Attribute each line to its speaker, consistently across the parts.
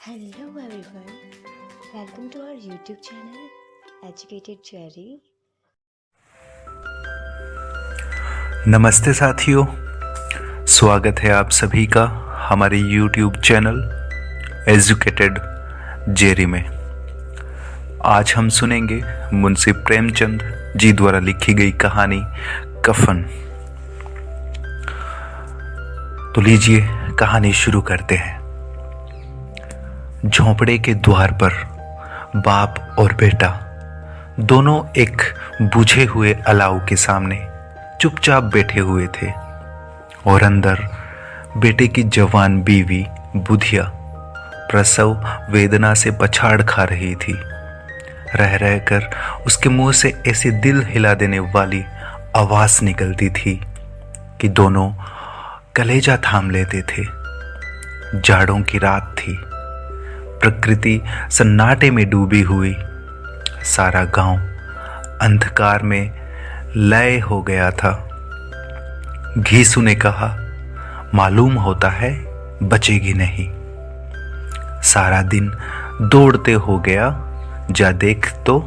Speaker 1: Hello everyone, welcome to our YouTube channel Educated Cherry.
Speaker 2: नमस्ते साथियों, स्वागत है आप सभी का हमारे YouTube चैनल एजुकेटेड जेरी में। आज हम सुनेंगे मुंशी प्रेमचंद जी द्वारा लिखी गई कहानी कफन। तो लीजिए कहानी शुरू करते हैं। झोंपड़े के द्वार पर बाप और बेटा दोनों एक बुझे हुए अलाव के सामने चुपचाप बैठे हुए थे और अंदर बेटे की जवान बीवी बुधिया प्रसव वेदना से पछाड़ खा रही थी। रह रहकर उसके मुंह से ऐसी दिल हिला देने वाली आवाज निकलती थी कि दोनों कलेजा थाम लेते थे। जाड़ों की रात थी, प्रकृति सन्नाटे में डूबी हुई, सारा गांव अंधकार में लय हो गया था। घीसू ने कहा, मालूम होता है बचेगी नहीं। सारा दिन दौड़ते हो गया, जा देख तो।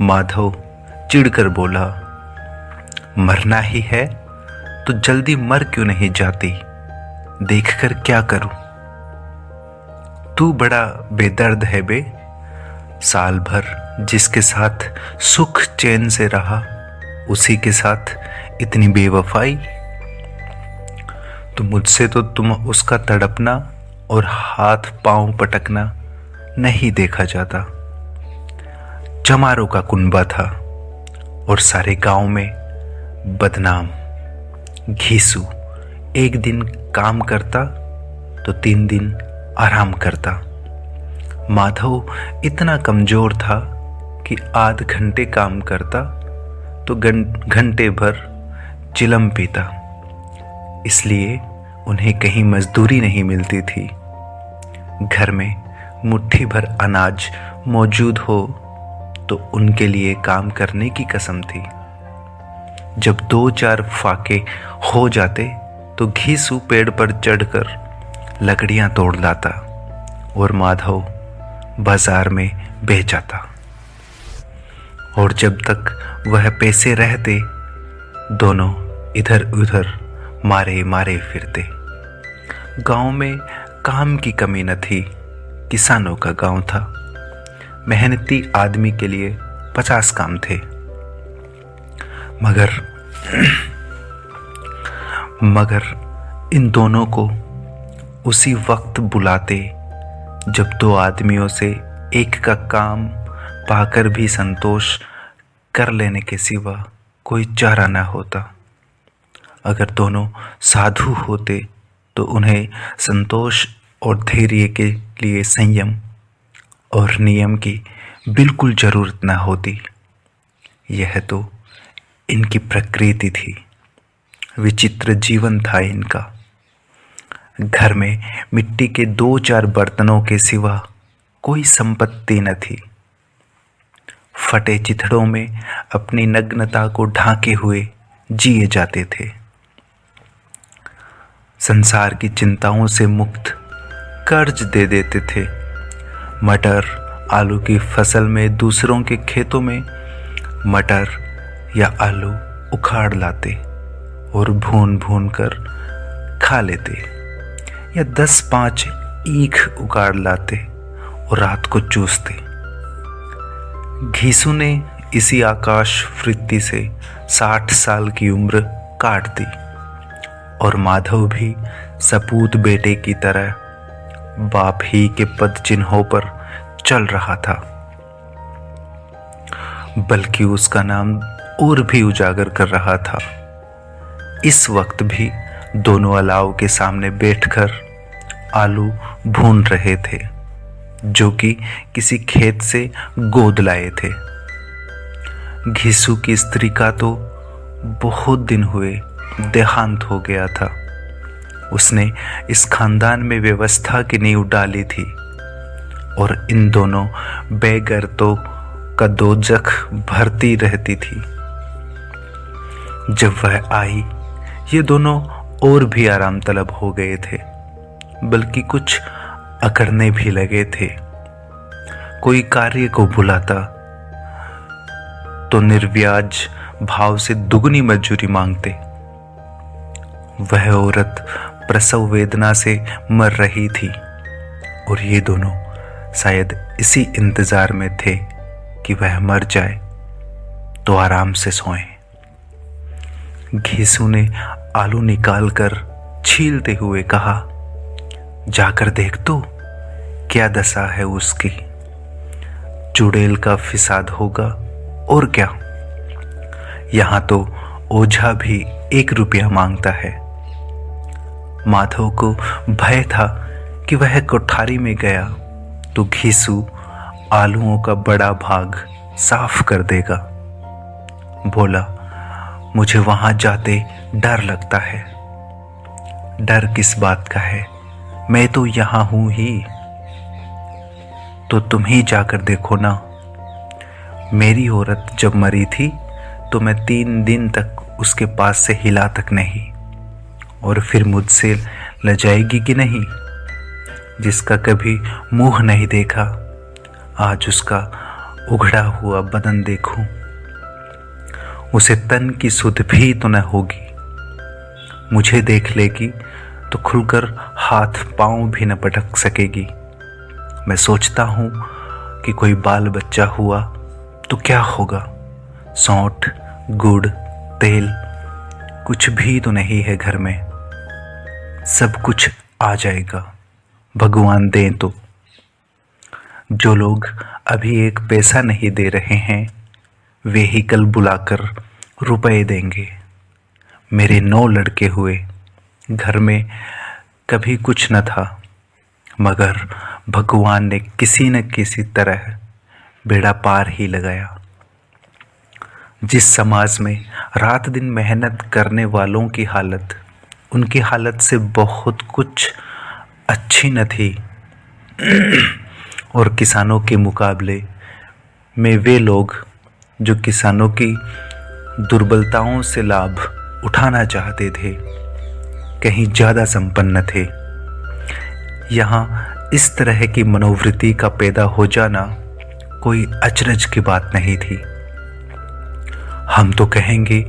Speaker 2: माधव चिढ़कर बोला, मरना ही है तो जल्दी मर क्यों नहीं जाती, देखकर क्या करूं। तू बड़ा बेदर्द है बे, साल भर जिसके साथ सुख चैन से रहा उसी के साथ इतनी बेवफाई। तो मुझसे तो तुम उसका तड़पना और हाथ पांव पटकना नहीं देखा जाता। चमारों का कुनबा था और सारे गांव में बदनाम। घीसू एक दिन काम करता तो 3 दिन आराम करता। माधव इतना कमजोर था कि आध घंटे काम करता तो घंटे भर चिलम पीता। इसलिए उन्हें कहीं मजदूरी नहीं मिलती थी। घर में मुट्ठी भर अनाज मौजूद हो तो उनके लिए काम करने की कसम थी। जब 2-4 फाके हो जाते तो घीसू पेड़ पर चढ़कर लकड़ियां तोड़ लाता और माधव बाजार में बेच आता। और जब तक वह पैसे रहते दोनों इधर उधर मारे मारे फिरते। गांव में काम की कमी न थी, किसानों का गांव था। मेहनती आदमी के लिए 50 काम थे। मगर इन दोनों को उसी वक्त बुलाते जब 2 आदमियों से एक का काम पाकर भी संतोष कर लेने के सिवा कोई चारा न होता। अगर दोनों साधु होते तो उन्हें संतोष और धैर्य के लिए संयम और नियम की बिल्कुल जरूरत न होती। यह तो इनकी प्रकृति थी, विचित्र जीवन था इनका। घर में मिट्टी के 2-4 बर्तनों के सिवा कोई संपत्ति न थी। फटे चिथड़ों में अपनी नग्नता को ढांके हुए जिए जाते थे। संसार की चिंताओं से मुक्त कर्ज दे देते थे। मटर आलू की फसल में दूसरों के खेतों में मटर या आलू उखाड़ लाते और भून भून कर खा लेते, या 10-5 ईख उगाड़ लाते और रात को चूसते। घीसू ने इसी आकाश वृत्ति से 60 साल की उम्र काट दी और माधव भी सपूत बेटे की तरह बाप ही के पद चिन्हों पर चल रहा था, बल्कि उसका नाम और भी उजागर कर रहा था। इस वक्त भी दोनों अलाव के सामने बैठकर आलू भून रहे थे, जो कि किसी खेत से गोद लाए थे। घीसू की स्त्री का तो बहुत दिन हुए देहांत हो गया था। उसने इस खानदान में व्यवस्था की नींव डाली थी और इन दोनों बेगैरतों का दोजख भरती रहती थी। जब वह आई, ये दोनों और भी आराम तलब हो गए थे, बल्कि कुछ अकड़ने भी लगे थे। कोई कार्य को बुलाता तो निर्व्याज भाव से दुगनी मजूरी मांगते। वह औरत प्रसव वेदना से मर रही थी और ये दोनों शायद इसी इंतजार में थे कि वह मर जाए तो आराम से सोएं। घीसू ने आलू निकालकर छीलते हुए कहा, जाकर देख तो क्या दशा है उसकी। चुड़ैल का फिसाद होगा और क्या। यहां तो ओझा भी 1 रुपया मांगता है। माधव को भय था कि वह कोठारी में गया तो घीसू आलूओं का बड़ा भाग साफ कर देगा। बोला, मुझे वहां जाते डर लगता है। डर किस बात का है, मैं तो यहां हूं ही। तो तुम ही जाकर देखो ना। मेरी औरत जब मरी थी तो मैं 3 दिन तक उसके पास से हिला तक नहीं, और फिर मुझसे लजाएगी कि नहीं। जिसका कभी मुंह नहीं देखा, आज उसका उघड़ा हुआ बदन देखूं। उसे तन की सुध भी तो न होगी। मुझे देख लेगी तो खुलकर हाथ पांव भी न पटक सकेगी। मैं सोचता हूं कि कोई बाल बच्चा हुआ तो क्या होगा। सौंठ, गुड़, तेल कुछ भी तो नहीं है घर में। सब कुछ आ जाएगा, भगवान दें तो। जो लोग अभी 1 पैसा नहीं दे रहे हैं, वे ही कल बुलाकर रुपए देंगे। मेरे 9 लड़के हुए, घर में कभी कुछ न था, मगर भगवान ने किसी न किसी तरह बेड़ा पार ही लगाया। जिस समाज में रात दिन मेहनत करने वालों की हालत उनकी हालत से बहुत कुछ अच्छी न थी, और किसानों के मुकाबले में वे लोग जो किसानों की दुर्बलताओं से लाभ उठाना चाहते थे, कहीं ज़्यादा संपन्न थे। यहाँ इस तरह की मनोवृत्ति का पैदा हो जाना कोई अचरज की बात नहीं थी। हम तो कहेंगे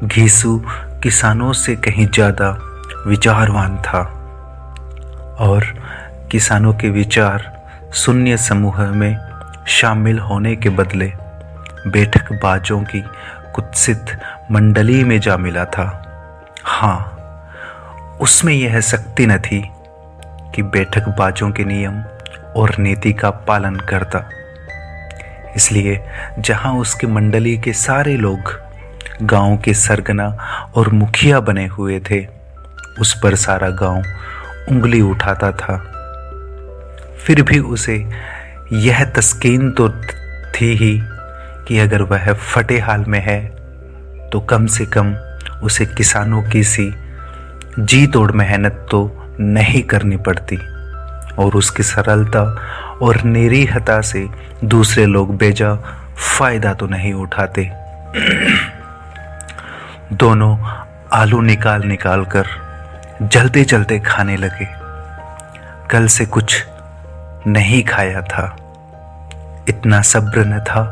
Speaker 2: घीसू किसानों से कहीं ज़्यादा विचारवान था, और किसानों के विचार शून्य समूह में शामिल होने के बदले बैठकबाजों की कुत्सित मंडली में जा मिला था। हाँ, उसमें यह शक्ति न थी कि बैठकबाजों के नियम और नीति का पालन करता। इसलिए जहां उसकी मंडली के सारे लोग गांव के सरगना और मुखिया बने हुए थे, उस पर सारा गांव उंगली उठाता था। फिर भी उसे यह तस्कीन तो थी ही कि अगर वह फटे हाल में है तो कम से कम उसे किसानों की सी जी तोड़ मेहनत तो नहीं करनी पड़ती, और उसकी सरलता और निरीहता से दूसरे लोग बेजा फायदा तो नहीं उठाते। दोनों आलू निकाल कर जलते जलते खाने लगे। कल से कुछ नहीं खाया था। इतना सब्र न था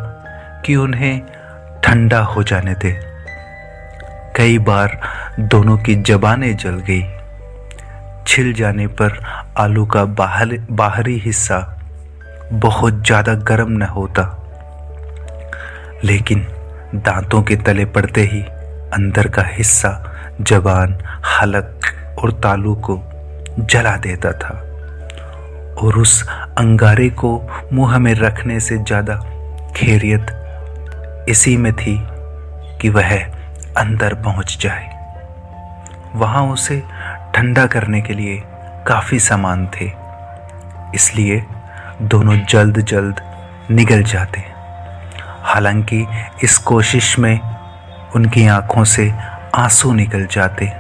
Speaker 2: कि उन्हें ठंडा हो जाने दे। कई बार दोनों की जबानें जल गई। छिल जाने पर आलू का बाहरी हिस्सा बहुत ज़्यादा गर्म न होता, लेकिन दांतों के तले पड़ते ही अंदर का हिस्सा जबान, हलक और तालू को जला देता था, और उस अंगारे को मुंह में रखने से ज़्यादा खैरियत इसी में थी कि वह अंदर पहुंच जाए। वहां उसे ठंडा करने के लिए काफ़ी सामान थे, इसलिए दोनों जल्द जल्द निगल जाते। हालांकि इस कोशिश में उनकी आंखों से आंसू निकल जाते।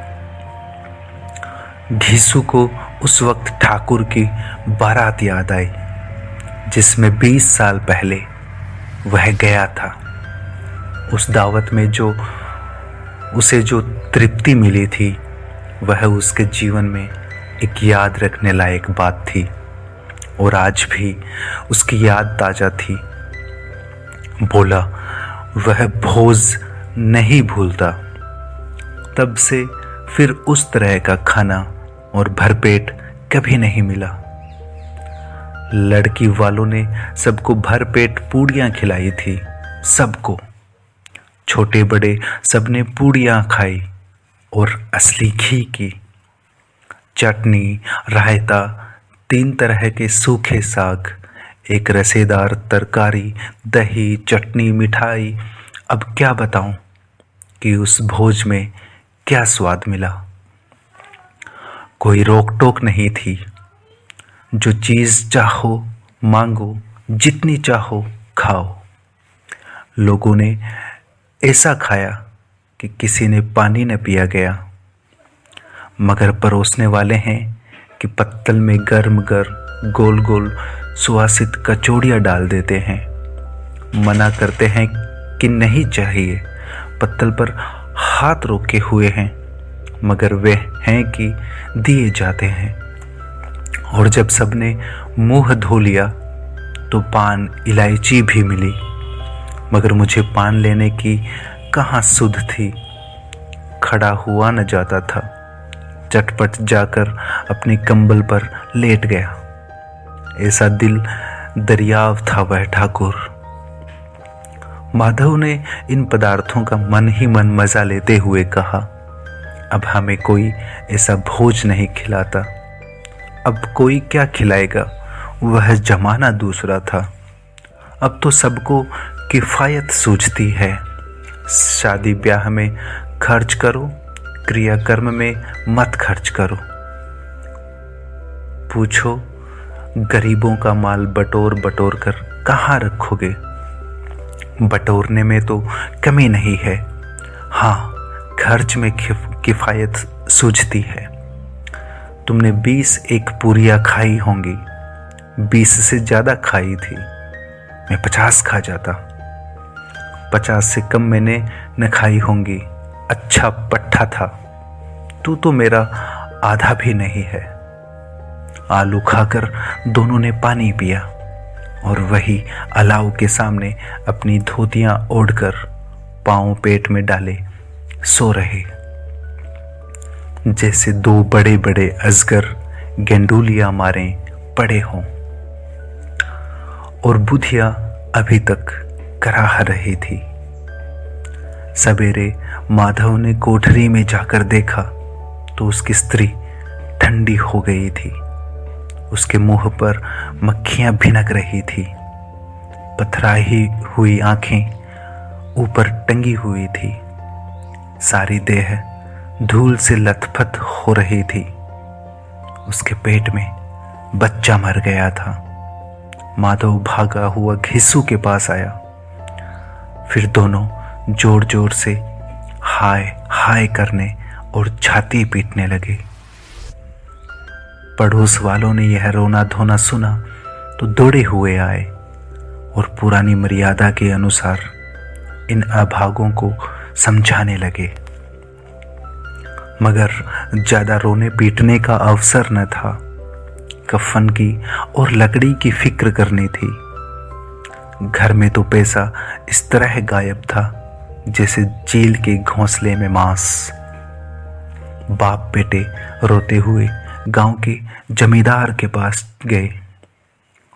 Speaker 2: घीसू को उस वक्त ठाकुर की बारात याद आई, जिसमें 20 साल पहले वह गया था। उस दावत में उसे जो तृप्ति मिली थी, वह उसके जीवन में एक याद रखने लायक बात थी। और आज भी उसकी याद ताजा थी। बोला वह भोज नहीं भूलता। तब से फिर उस तरह का खाना और भरपेट कभी नहीं मिला। लड़की वालों ने सबको भरपेट पूड़ियां खिलाई थी, सबको, छोटे बड़े सबने पूड़ियां खाई और असली घी की। चटनी, रायता, 3 तरह के सूखे साग, एक रसेदार तरकारी, दही, चटनी, मिठाई। अब क्या बताऊं कि उस भोज में क्या स्वाद मिला। कोई रोक टोक नहीं थी। जो चीज़ चाहो मांगो, जितनी चाहो खाओ। लोगों ने ऐसा खाया कि किसी ने पानी न पिया गया। मगर परोसने वाले हैं कि पत्तल में गर्म गर्म गोल गोल सुवासित कचौड़ियाँ डाल देते हैं। मना करते हैं कि नहीं चाहिए, पत्तल पर हाथ रोके हुए हैं, मगर वे हैं कि दिए जाते हैं। और जब सबने मुंह धो लिया तो पान इलायची भी मिली, मगर मुझे पान लेने की कहाँ सुध थी। खड़ा हुआ न जाता था। चटपट जाकर अपने कंबल पर लेट गया। ऐसा दिल दरियाव था वह ठाकुर। माधव ने इन पदार्थों का मन ही मन मजा लेते हुए कहा, अब हमें कोई ऐसा भोज नहीं खिलाता। अब कोई क्या खिलाएगा, वह जमाना दूसरा था। अब तो सबको किफ़ायत सूझती है। शादी ब्याह में खर्च करो, क्रियाकर्म में मत खर्च करो। पूछो गरीबों का माल बटोर बटोर कर कहाँ रखोगे। बटोरने में तो कमी नहीं है, हाँ खर्च में किफ़ायत सूझती है। तुमने 20 एक पूरियाँ खाई होंगी, 20 से ज़्यादा खाई थी। मैं 50 खा जाता। 50 से कम मैंने न खाई होंगी। अच्छा पट्ठा था। तू तो मेरा आधा भी नहीं है। आलू खाकर दोनों ने पानी पिया और वही अलाव के सामने अपनी धोतियां ओढ़कर पांव पेट में डाले सो रहे, जैसे 2 बड़े बड़े अजगर गेंडुलियां मारे पड़े हों। और बुधिया अभी तक कराह रही थी। सवेरे माधव ने कोठरी में जाकर देखा तो उसकी स्त्री ठंडी हो गई थी। उसके मुंह पर मक्खियां भिनक रही थी। पथराई हुई आंखें ऊपर टंगी हुई थी। सारी देह धूल से लथपथ हो रही थी। उसके पेट में बच्चा मर गया था। माधव भागा हुआ घिसू के पास आया। फिर दोनों जोर जोर से हाय हाय करने और छाती पीटने लगे। पड़ोस वालों ने यह रोना धोना सुना तो दौड़े हुए आए और पुरानी मर्यादा के अनुसार इन अभागों को समझाने लगे। मगर ज्यादा रोने पीटने का अवसर न था। कफन की और लकड़ी की फिक्र करनी थी। घर में तो पैसा इस तरह गायब था जैसे चील के घोंसले में मांस। बाप बेटे रोते हुए गांव के जमींदार के पास गए।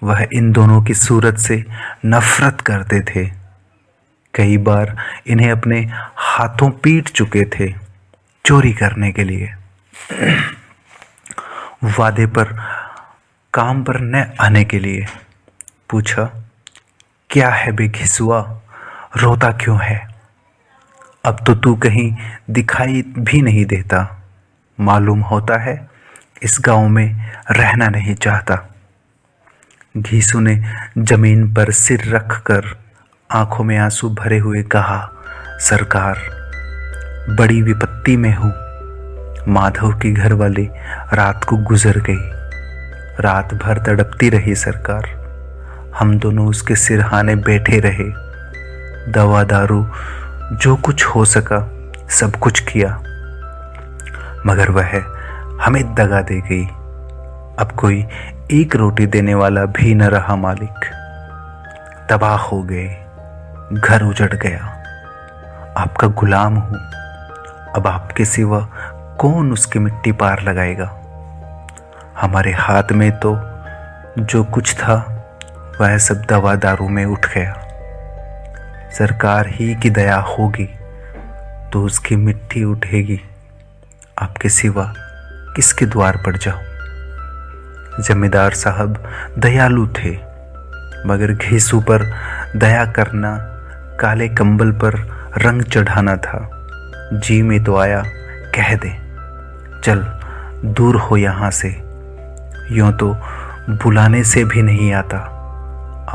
Speaker 2: वह इन दोनों की सूरत से नफरत करते थे। कई बार इन्हें अपने हाथों पीट चुके थे चोरी करने के लिए। वादे पर काम पर न आने के लिए। पूछा, क्या है बे घिसुआ, रोता क्यों है? अब तो तू कहीं दिखाई भी नहीं देता। मालूम होता है इस गांव में रहना नहीं चाहता। घीसू ने जमीन पर सिर रखकर आंखों में आंसू भरे हुए कहा, सरकार बड़ी विपत्ति में हूँ। माधव की घरवाली रात को गुजर गई। रात भर तड़पती रही सरकार। हम दोनों उसके सिरहाने बैठे रहे। दवा दारू जो कुछ हो सका सब कुछ किया, मगर वह हमें दगा दे गई। अब कोई एक रोटी देने वाला भी न रहा मालिक। तबाह हो गए, घर उजड़ गया। आपका गुलाम हूं, अब आपके सिवा कौन उसकी मिट्टी पार लगाएगा। हमारे हाथ में तो जो कुछ था वह सब दवा दारू में उठ गया। सरकार ही की दया होगी तो उसकी मिट्टी उठेगी। आपके सिवा किसके द्वार पर जाऊं। जमींदार साहब दयालु थे, मगर घीसू पर दया करना काले कंबल पर रंग चढ़ाना था। जी में तो आया कह दे, चल दूर हो यहाँ से। यूं तो बुलाने से भी नहीं आता,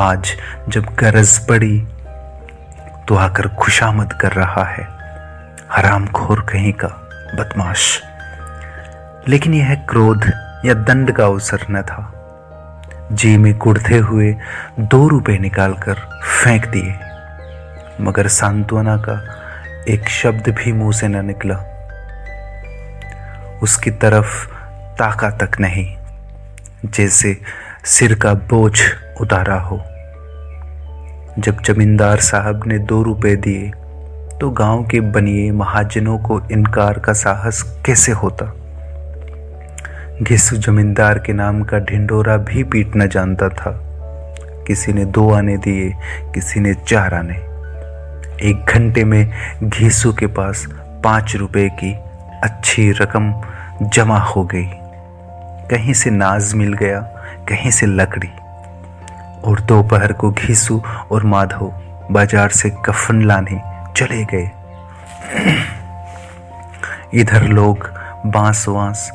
Speaker 2: आज जब गरज पड़ी तो आकर खुशामद कर रहा है। हरामखोर कहीं का बदमाश। लेकिन यह क्रोध या दंड का अवसर न था। जी में कुढ़ते हुए 2 रुपए निकालकर फेंक दिए, मगर सांत्वना का एक शब्द भी मुंह से न निकला। उसकी तरफ ताका तक नहीं, जैसे सिर का बोझ उतारा हो। जब जमींदार साहब ने 2 रुपए दिए तो गांव के बनिए महाजनों को इनकार का साहस कैसे होता। घिसू जमींदार के नाम का ढिंडोरा भी पीटना जानता था। किसी ने 2 आने दिए, किसी ने 4 आने। 1 घंटे में घिसू के पास 5 रुपए की अच्छी रकम जमा हो गई। कहीं से नाज मिल गया, कहीं से लकड़ी। और दोपहर को घिसू और माधव बाजार से कफन लाने चले गए। इधर लोग बांस वांस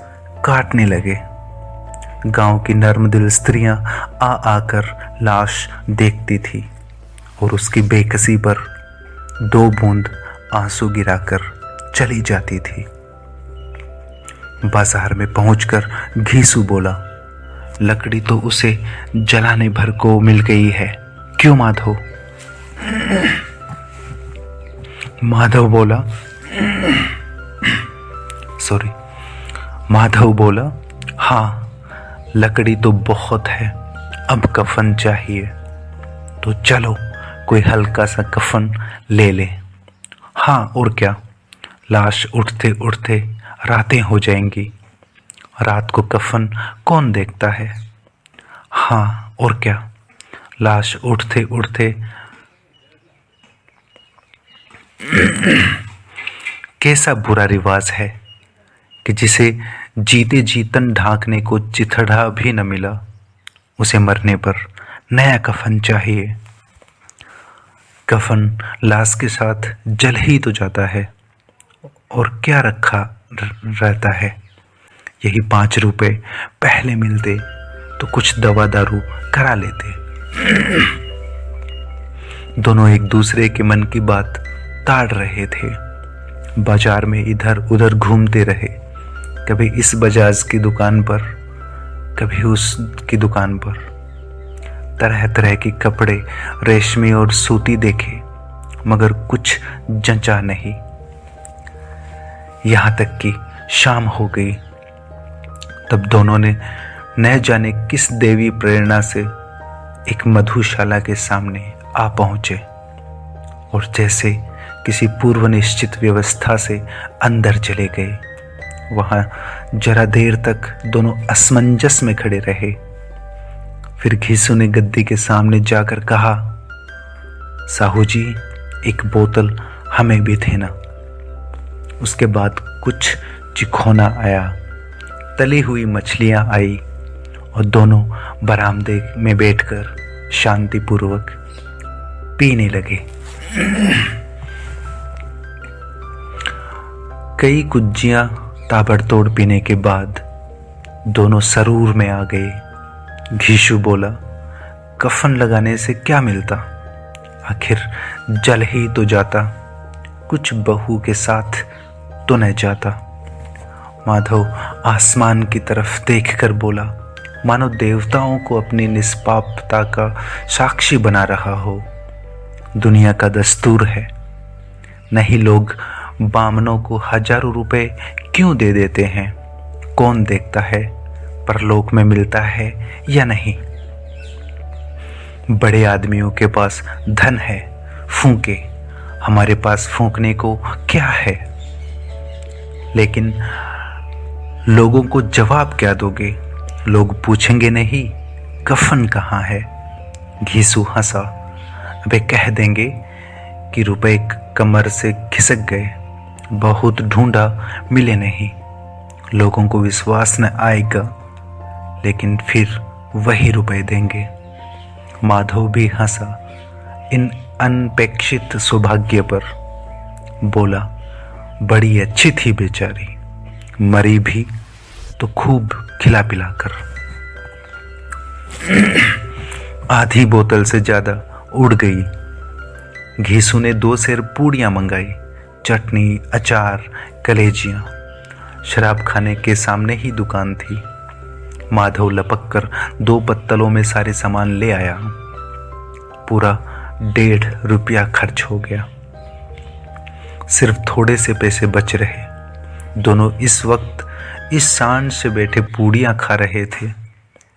Speaker 2: काटने लगे। गांव की नर्मदिल स्त्रियां आ आकर लाश देखती थी और उसकी बेकसी पर 2 बूंद आंसू गिराकर चली जाती थी। बाजार में पहुंचकर घीसू बोला, लकड़ी तो उसे जलाने भर को मिल गई है, क्यों माधव? माधव बोला, हाँ लकड़ी तो बहुत है, अब कफन चाहिए। तो चलो कोई हल्का सा कफन ले ले। हाँ और क्या, लाश उठते उठते रातें हो जाएंगी। रात को कफन कौन देखता है। हाँ और क्या, लाश उठते उठते कैसा बुरा रिवाज है कि जिसे जीते जीतन ढांकने को चिथड़ा भी न मिला, उसे मरने पर नया कफन चाहिए। कफन लाश के साथ जल ही तो जाता है और क्या रखा रहता है। यही 5 रुपए पहले मिलते तो कुछ दवा दारू करा लेते। दोनों एक दूसरे के मन की बात ताड़ रहे थे। बाजार में इधर उधर घूमते रहे, कभी इस बजाज की दुकान पर, कभी उस की दुकान पर। तरह तरह के कपड़े, रेशमी और सूती देखे, मगर कुछ जंचा नहीं। यहाँ तक कि शाम हो गई। तब दोनों ने न जाने किस देवी प्रेरणा से एक मधुशाला के सामने आ पहुंचे और जैसे किसी पूर्व निश्चित व्यवस्था से अंदर चले गए। वहां जरा देर तक दोनों असमंजस में खड़े रहे। फिर घीसू ने गद्दी के सामने जाकर कहा, साहू जी, एक बोतल हमें भी देना। उसके बाद कुछ चिखोना आया, तली हुई मछलियां आई और दोनों बरामदे में बैठकर शांतिपूर्वक पीने लगे। कई कुज्जियां ताबड़तोड़ पीने के बाद दोनों सरूर में आ गए। घीसू बोला, कफन लगाने से क्या मिलता, आखिर जल ही तो जाता, कुछ बहू के साथ तो न जाता। माधव आसमान की तरफ देखकर बोला, मानो देवताओं को अपनी निष्पापता का साक्षी बना रहा हो। दुनिया का दस्तूर है, नहीं लोग बामनों को हजारों रुपए क्यों दे देते हैं, कौन देखता है। परलोक में मिलता है या नहीं। बड़े आदमियों के पास धन है, फूंके, हमारे पास फूंकने को क्या है। लेकिन लोगों को जवाब क्या दोगे? लोग पूछेंगे नहीं कफन कहाँ है। घीसू हंसा। अबे कह देंगे कि रुपए कमर से खिसक गए, बहुत ढूंढा मिले नहीं। लोगों को विश्वास न आएगा, लेकिन फिर वही रुपए देंगे। माधव भी हंसा इन अनपेक्षित सौभाग्य पर। बोला, बड़ी अच्छी थी बेचारी, मरी भी तो खूब खिला पिला कर। आधी बोतल से ज्यादा उड़ गई। घीसू ने 2 सेर पूड़ियां मंगाई, चटनी, अचार, कलेजियां। शराब खाने के सामने ही दुकान थी। माधव लपक कर 2 पत्तलों में सारे सामान ले आया। पूरा 1.5 रुपया खर्च हो गया। सिर्फ थोड़े से पैसे बच रहे। दोनों इस वक्त इस शान से बैठे पूड़ियां खा रहे थे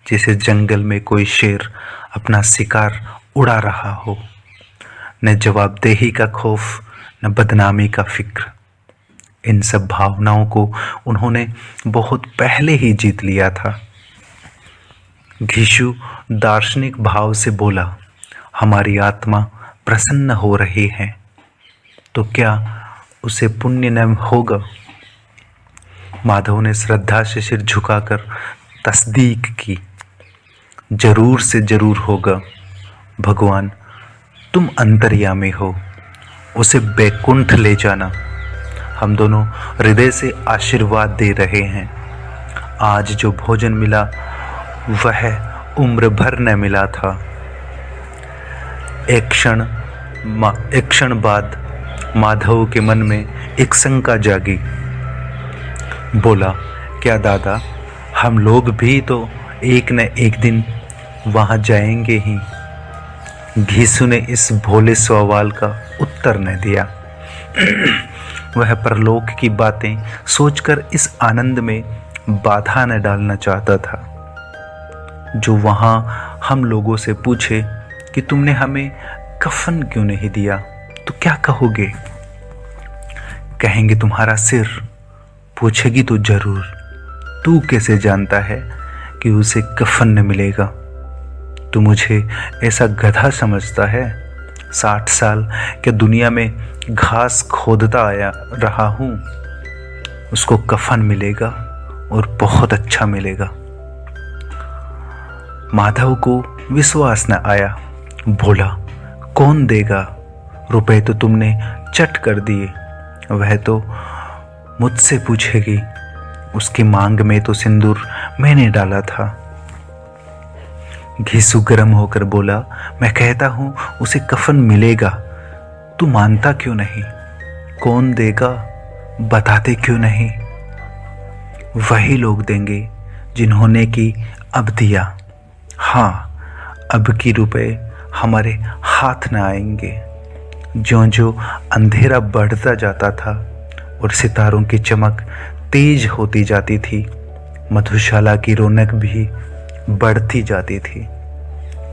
Speaker 2: जैसे जंगल में कोई शेर अपना शिकार उड़ा रहा हो। न जवाबदेही का खौफ, न बदनामी का फिक्र। इन सब भावनाओं को उन्होंने बहुत पहले ही जीत लिया था। घीसू दार्शनिक भाव से बोला, हमारी आत्मा प्रसन्न हो रही है तो क्या उसे पुण्य न होगा? माधव ने श्रद्धा से सिर झुकाकर तस्दीक की, जरूर से जरूर होगा। भगवान तुम अंतर्यामी हो, उसे बैकुंठ ले जाना। हम दोनों हृदय से आशीर्वाद दे रहे हैं। आज जो भोजन मिला वह उम्र भर न मिला था। एक क्षण बाद माधव के मन में एक शंका जागी। बोला, क्या दादा, हम लोग भी तो एक न एक दिन वहां जाएंगे ही? घीसू ने इस भोले सवाल का उत्तर न दिया। वह परलोक की बातें सोचकर इस आनंद में बाधा न डालना चाहता था। जो वहां हम लोगों से पूछे कि तुमने हमें कफन क्यों नहीं दिया, तो क्या कहोगे? कहेंगे तुम्हारा सिर। पूछेगी तो जरूर, तू कैसे जानता है कि उसे कफन न मिलेगा? तू मुझे ऐसा गधा समझता है? 60 साल क्या दुनिया में घास खोदता आया रहा हूं। उसको कफन मिलेगा और बहुत अच्छा मिलेगा। माधव को विश्वास न आया। बोला, कौन देगा? रुपए तो तुमने चट कर दिए। वह तो मुझसे पूछेगी। उसकी मांग में तो सिंदूर मैंने डाला था। घीसू गर्म होकर बोला, मैं कहता हूं उसे कफन मिलेगा, तू मानता क्यों नहीं? कौन देगा, बताते क्यों नहीं? वही लोग देंगे जिन्होंने कि अब दिया। हाँ, अब की रुपए हमारे हाथ न आएंगे। ज्यों-ज्यों अंधेरा बढ़ता जाता था और सितारों की चमक तेज होती जाती थी, मधुशाला की रौनक भी बढ़ती जाती थी।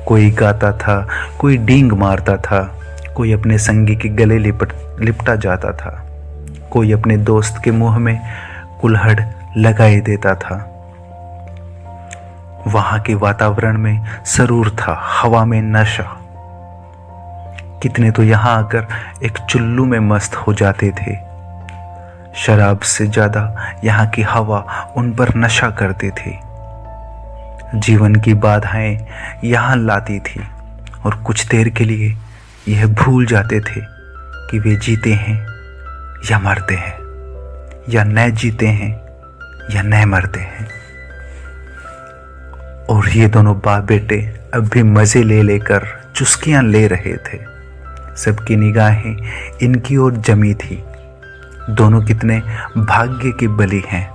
Speaker 2: कोई गाता था, कोई डींग मारता था, कोई अपने संगी के गले लिपटा जाता था, कोई अपने दोस्त के मुंह में कुल्हड़ लगाए देता था। वहां के वातावरण में सरूर था, हवा में नशा। कितने तो यहां आकर एक चुल्लू में मस्त हो जाते थे। शराब से ज्यादा यहाँ की हवा उन पर नशा करती थी। जीवन की बाधाएं यहाँ लाती थी और कुछ देर के लिए यह भूल जाते थे कि वे जीते हैं या मरते हैं, या न जीते हैं या न मरते हैं। और ये दोनों बाप बेटे अब भी मजे ले लेकर चुस्कियां ले रहे थे। सबकी निगाहें इनकी ओर जमी थी। दोनों कितने भाग्य के बलि हैं।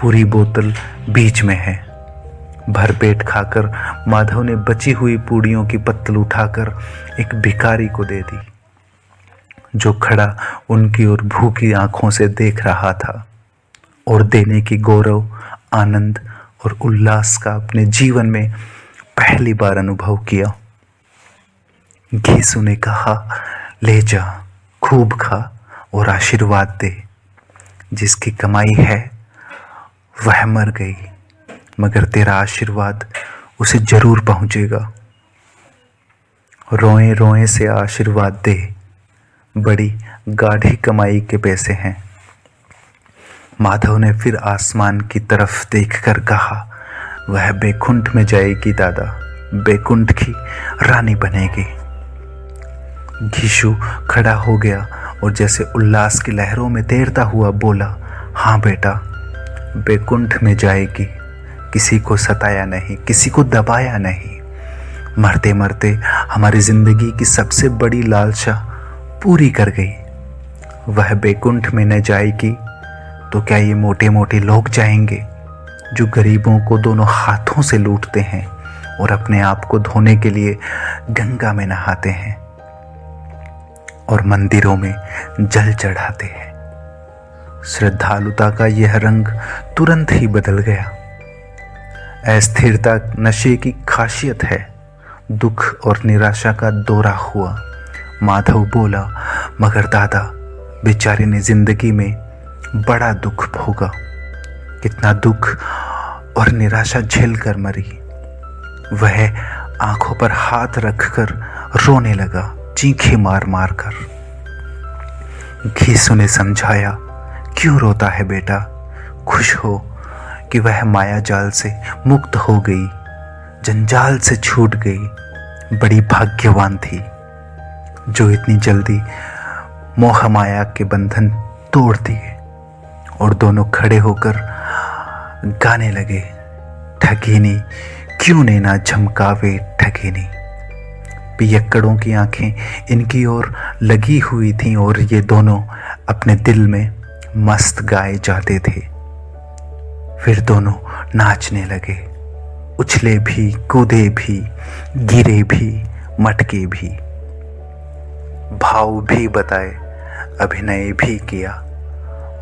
Speaker 2: पूरी बोतल बीच में है। भरपेट खाकर माधव ने बची हुई पूड़ियों की पत्तल उठाकर एक भिखारी को दे दी, जो खड़ा उनकी ओर भूखी आंखों से देख रहा था। और देने की गौरव, आनंद और उल्लास का अपने जीवन में पहली बार अनुभव किया। घीसू ने कहा, ले जा, खूब खा और आशीर्वाद दे। जिसकी कमाई है वह मर गई, मगर तेरा आशीर्वाद उसे जरूर पहुंचेगा। रोए रोए से आशीर्वाद दे, बड़ी गाढ़ी कमाई के पैसे हैं। माधव ने फिर आसमान की तरफ देखकर कहा, वह बैकुंठ में जाएगी दादा, बैकुंठ की रानी बनेगी। घीसू खड़ा हो गया और जैसे उल्लास की लहरों में तैरता हुआ बोला, हाँ बेटा, बैकुंठ में जाएगी, किसी को सताया नहीं, किसी को दबाया नहीं। मरते मरते हमारी जिंदगी की सबसे बड़ी लालसा पूरी कर गई। वह बैकुंठ में न जाएगी तो क्या ये मोटे मोटे लोग जाएंगे जो गरीबों को दोनों हाथों से लूटते हैं और अपने आप को धोने के लिए गंगा में नहाते हैं और मंदिरों में जल चढ़ाते हैं। श्रद्धालुता का यह रंग तुरंत ही बदल गया। अस्थिरता नशे की खासियत है। दुख और निराशा का दौरा हुआ। माधव बोला, मगर दादा, बेचारी ने जिंदगी में बड़ा दुख भोगा, कितना दुख और निराशा झेल कर मरी। वह आंखों पर हाथ रखकर रोने लगा, चीखें मार मार कर। घीसू ने समझाया, क्यों रोता है बेटा, खुश हो कि वह माया जाल से मुक्त हो गई, जंजाल से छूट गई। बड़ी भाग्यवान थी जो इतनी जल्दी मोह माया के बंधन तोड़ दिए। और दोनों खड़े होकर गाने लगे, ठगीनी क्यों ने ना झमकावे ठगीनी। पियक्कड़ों की आंखें इनकी ओर लगी हुई थीं और ये दोनों अपने दिल में मस्त गाए जाते थे। फिर दोनों नाचने लगे, उछले भी, कूदे भी, गिरे भी, मटके भी, भाव भी बताए, अभिनय भी किया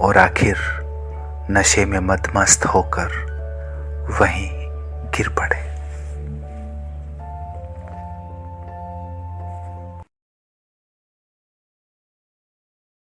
Speaker 2: और आखिर नशे में मदमस्त होकर वहीं गिर पड़े।